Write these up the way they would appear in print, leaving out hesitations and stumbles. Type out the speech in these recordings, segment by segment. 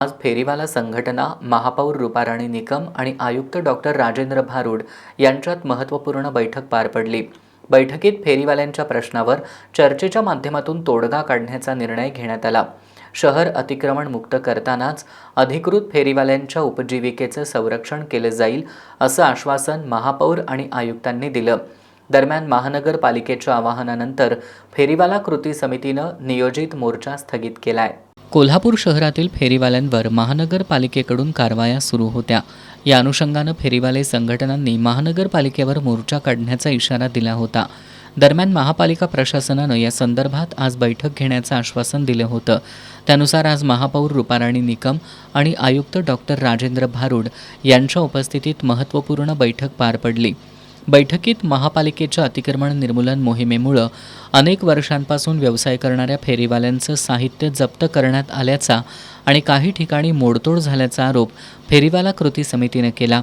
आज फेरीवाला संघटना, महापौर रूपाराणी निकम आणि आयुक्त डॉक्टर राजेंद्र भारुड यांच्यात महत्त्वपूर्ण बैठक पार पडली। बैठकीत फेरीवाल्यांच्या प्रश्नावर चर्चेच्या माध्यमातून तोडगा काढण्याचा निर्णय घेण्यात आला। शहर अतिक्रमण मुक्त करतानाच अधिकृत फेरीवाल्यांच्या उपजीविकेचे संरक्षण केले जाईल असं आश्वासन महापौर आणि आयुक्तांनी दिलं। दरम्यान महानगरपालिकेच्या आवाहनानंतर फेरीवाला कृती समितीनं नियोजित मोर्चा स्थगित केलाय। कोल्हापूर शहरातील फेरीवाल्यांवर महानगरपालिकेकडून कारवाया सुरू होत्या। या अनुषंगानं फेरीवाले संघटनांनी महानगरपालिकेवर मोर्चा काढण्याचा इशारा दिला होता। दरम्यान महापालिका प्रशासनानं या संदर्भात आज बैठक घेण्याचं आश्वासन दिलं होतं। त्यानुसार आज महापौर रूपाराणी निकम आणि आयुक्त डॉक्टर राजेंद्र भारुड यांच्या उपस्थितीत महत्त्वपूर्ण बैठक पार पडली। बैठकीत महापालिकेच्या अतिक्रमण निर्मूलन मोहिमेमुळे अनेक वर्षांपासून व्यवसाय करणाऱ्या फेरीवाल्यांचं साहित्य जप्त करण्यात आल्याचा आणि काही ठिकाणी मोडतोड झाल्याचा आरोप फेरीवाला कृती समितीने केला।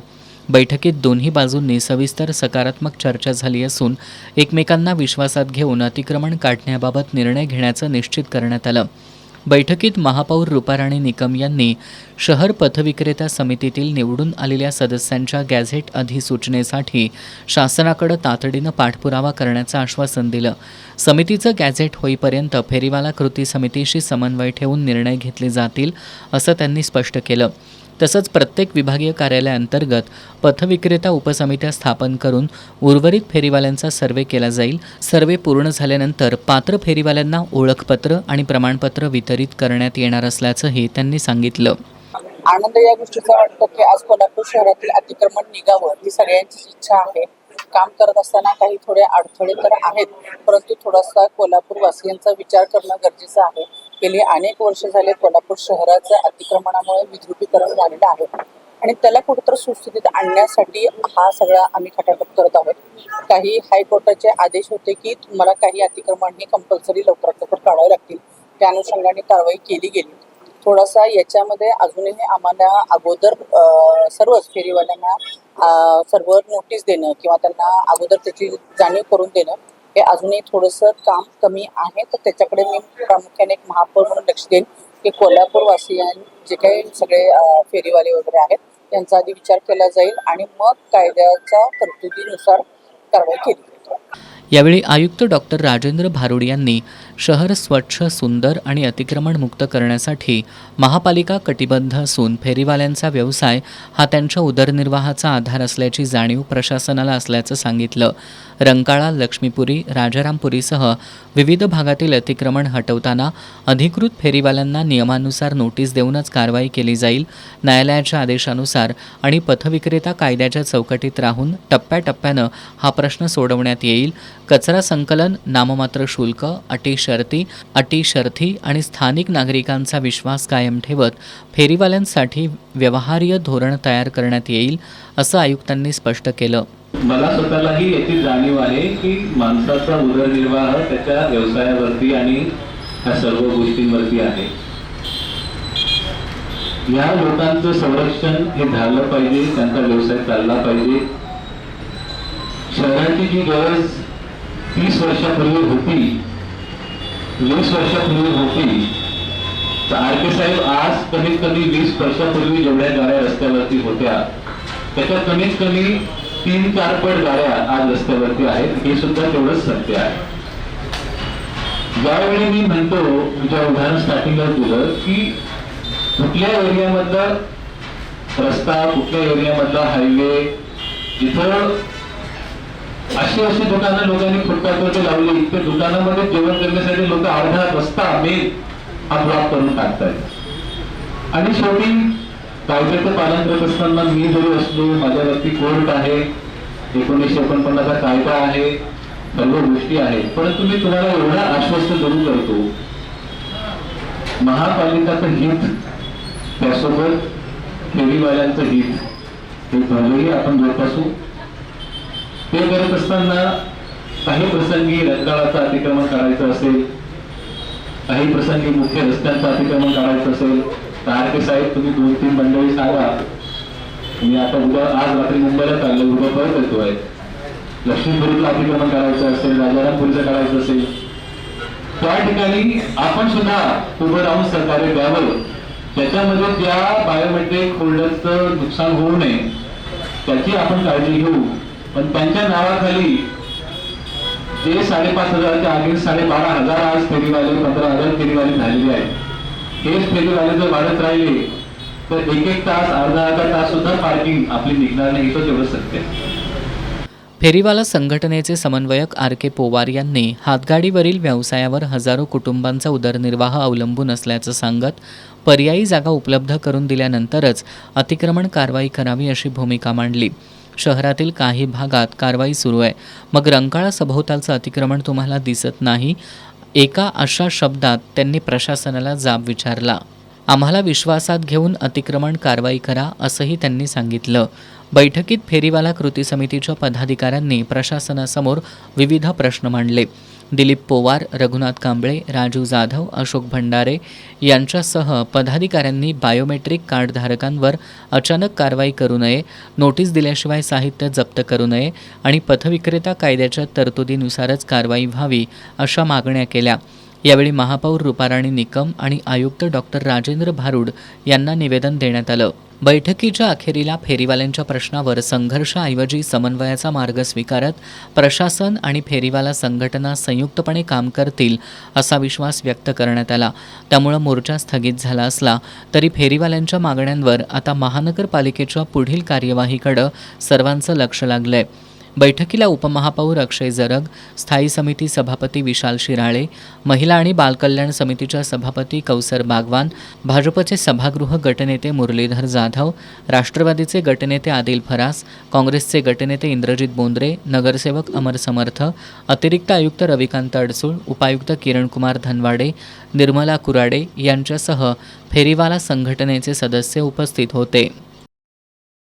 बैठकीत दोन्ही बाजूंनी सविस्तर सकारात्मक चर्चा झाली असून एकमेकांना विश्वासात घेऊन अतिक्रमण काढण्याबाबत निर्णय घेण्याचं निश्चित करण्यात आलं। बैठकीत महापौर रूपाराणी निकम यांनी शहर पथविक्रेता समितीतील निवडून आलेल्या सदस्यांच्या गॅझेट अधिसूचनेसाठी शासनाकडे तातडीनं पाठपुरावा करण्याचं आश्वासन दिलं। समितीचं गॅझेट होईपर्यंत फेरीवाला कृती समितीशी समन्वय ठेवून निर्णय घेतले जातील असं त्यांनी स्पष्ट केलं। तसंच प्रत्येक विभागीय कार्यालयाअंतर्गत पथविक्रेता उपसमित्या स्थापन करून उर्वरित फेरीवाल्यांचा सर्वे केला जाईल। सर्वे पूर्ण झाल्यानंतर पात्र फेरीवाल्यांना ओळखपत्र आणि प्रमाणपत्र वितरित करण्यात येणार असल्याचंही त्यांनी सांगितलं। आनंद या गोष्टीचा वाटतो की आज कोल्हापूर शहरातील अतिक्रमण निघावं ही सगळ्यांची इच्छा आहे। काम करत असताना काही थोडे अडथळे तर आहेत, परंतु थोडासा कोल्हापूर वासियांचा विचार करणं गरजेचं आहे। गेली अनेक वर्ष झाले कोल्हापूर शहराचं अतिक्रमणामुळे विद्रुपीकरण झालेलं आहे आणि त्याला कुठेतरी सुस्थितीत आणण्यासाठी हा सगळा आम्ही खटाटोप करत आहोत। काही हायकोर्टाचे आदेश होते की तुम्हाला काही अतिक्रमण हे कंपल्सरी लवकरात लवकर काढावे लागतील, त्या अनुषंगाने कारवाई केली गेली। थोडासा याच्यामध्ये अजूनही आम्हाला अगोदर सर्वच फेरीवाल्यांना सर्व नोटीस देणं किंवा त्यांना अगोदर त्याची जाणीव करून देणं हे अजूनही थोडंसं काम कमी आहे। तर त्याच्याकडे मी प्रामुख्याने एक महापौर म्हणून लक्ष देईन की कोल्हापूर वासियां जे काही सगळे फेरीवाले वगैरे आहेत त्यांचा आधी विचार केला जाईल आणि मग कायद्याच्या तरतुदीनुसार कारवाई केली जाईल। यावेळी आयुक्त डॉक्टर राजेंद्र भारुड यांनी शहर स्वच्छ, सुंदर आणि अतिक्रमण मुक्त करण्यासाठी महापालिका कटिबद्ध असून फेरीवाल्यांचा व्यवसाय हा त्यांच्या उदरनिर्वाहाचा आधार असल्याची जाणीव प्रशासनाला असल्याचं सांगितलं। रंकाळा, लक्ष्मीपुरी, राजारामपुरीसह विविध भागातील अतिक्रमण हटवताना अधिकृत फेरीवाल्यांना नियमानुसार नोटीस देऊनच कारवाई केली जाईल। न्यायालयाच्या आदेशानुसार आणि पथविक्रेता कायद्याच्या चौकटीत राहून टप्प्याटप्प्यानं हा प्रश्न सोडवण्यात येईल। कचरा संकलन, नाममात्र शुल्क, अटी शर्थी आणि स्थानिक नागरिकांचा विश्वास कायम ठेवत फेरीवाल्यांसाठी व्यवहार्य धोरण तयार करण्यात येईल असं आयुक्तांनी स्पष्ट केलं। मला स्वतःलाही याची जाणीव आहे की माणसाचा उदरनिर्वाह त्याच्या व्यवसायावरती आणि ह्या सर्व गोष्टींवरती आहे। या लोकांचं संरक्षण हे झालं पाहिजे, त्यांचा व्यवसाय चालला पाहिजे। शहराची जी गरज 30 वर्षापूर्वी होती, 20 वर्षापूर्वी होती, तर आरके साहेब आज कमीत कमी 20 वर्षापूर्वी जेवढ्या गाड्या रस्त्यावरती होत्या त्याच्यात कमीत कमी 3-4 पट गाड्या आज रस्त्यावरती आहेत, हे सुद्धा तेवढंच सत्य आहे। ज्यावेळी मी म्हणतो, तुझ्या उदाहरण स्टार्टिंगला दिलं की कुठल्या एरियामधला रस्ता, कुठल्या एरियामधला हायवे जिथं अशी दुकानं लोकांनी फुटपाथवरती लावली, त्या दुकानामध्ये जेवण करण्यासाठी लोक अर्धा रस्ता मेन हा ब्लॉक करून टाकतात। आणि शेवटी कायद्याचं पालन करत असताना मी जरी असलो, माझ्यावरती कोर्ट आहे, 1949 कायदा आहे, सर्व गोष्टी आहेत, परंतु मी तुम्हाला एवढा आश्वस्त जरूर करतो, महापालिकाचं हित त्यासोबत फेरीवाल्यांचं हित हे दोघेही आपण जोपासू। ते करत असताना काही प्रसंगी रंकाळाचं अतिक्रमण काढायचं असेल, काही प्रसंगी मुख्य रस्त्यांचं अतिक्रमण काढायचं असेल तर आरके साहेब तुम्ही 2-3 मंडळी सांगा। मी आता आज रात्री मुंबईला चाललो, उद्या परत येतोय। लक्ष्मीपुरीला अतिक्रमण काढायचं असेल, राजारामपुरीचं काढायचं असेल, त्या ठिकाणी आपण सुद्धा उभं राहून सहकार्य द्यावं त्याच्यामध्ये ज्या बायोमेट्रिक होल्डरचं नुकसान होऊ नये त्याची आपण काळजी घेऊ. पण त्यांच्या नावाखाली जे 5,500च्या अगेन्स्ट 12,500 आज फेरीवाले 15,000 फेरीवाले झालेले आहेत. हेच फेरीवाले जर वाढत राहिले तर एक तास अर्धा तास सुद्धा पार्किंग आपली निघणार नाही. इथं तेवढं सत्य आहे. फेरीवाला संघटनेचे समन्वयक RK पोवार यांनी हातगाडीवरील व्यवसायावर हजारो कुटुंबांचा उदरनिर्वाह अवलंबून असल्याचं सांगत पर्यायी जागा उपलब्ध करून दिल्यानंतरच अतिक्रमण कारवाई करावी अशी भूमिका मांडली. शहरातील काही भागात कारवाई सुरू आहे, मग रंकाळा सभोवतालचं अतिक्रमण तुम्हाला दिसत नाही? एका अशा शब्दात त्यांनी प्रशासनाला जाब विचारला. आम्हाला विश्वासात घेऊन अतिक्रमण कारवाई करा असंही त्यांनी सांगितलं. बैठकीत फेरीवाला कृती समितीच्या पदाधिकाऱ्यांनी प्रशासनासमोर विविध प्रश्न मांडले. दिलीप पोवार, रघुनाथ कांबळे, राजू जाधव, अशोक भंडारे यांच्यासह पदाधिकाऱ्यांनी बायोमेट्रिक कार्डधारकांवर अचानक कारवाई करू नये, नोटीस दिल्याशिवाय साहित्य जप्त करू नये आणि पथविक्रेता कायद्याच्या तरतुदीनुसारच कारवाई व्हावी अशा मागण्या केल्या. यावेळी महापौर रुपाराणी निकम आणि आयुक्त डॉक्टर राजेंद्र भारूड यांना निवेदन देण्यात आलं. बैठकीच्या अखेरीला फेरीवाल्यांच्या प्रश्नावर संघर्षाऐवजी समन्वयाचा मार्ग स्वीकारत प्रशासन आणि फेरीवाला संघटना संयुक्तपणे काम करतील असा विश्वास व्यक्त करण्यात आला. त्यामुळे मोर्चा स्थगित झाला असला तरी फेरीवाल्यांच्या मागण्यांवर आता महानगरपालिकेच्या पुढील कार्यवाहीकडे सर्वांचं लक्ष लागलंय. बैठकीला उपमहापौर अक्षय जरग, स्थायी समिती सभापती विशाल शिराळे, महिला आणि बालकल्याण समितीच्या सभापती कौसर बागवान, भाजपचे सभागृह गटनेते मुरलीधर जाधव, राष्ट्रवादीचे गटनेते आदिल फरास, काँग्रेसचे गटनेते इंद्रजित बोंद्रे, नगरसेवक अमर समर्थ, अतिरिक्त आयुक्त रविकांत अडसूळ, उपायुक्त किरणकुमार धनवाडे, निर्मला कुराडे यांच्यासह फेरीवाला संघटनेचे सदस्य उपस्थित होते.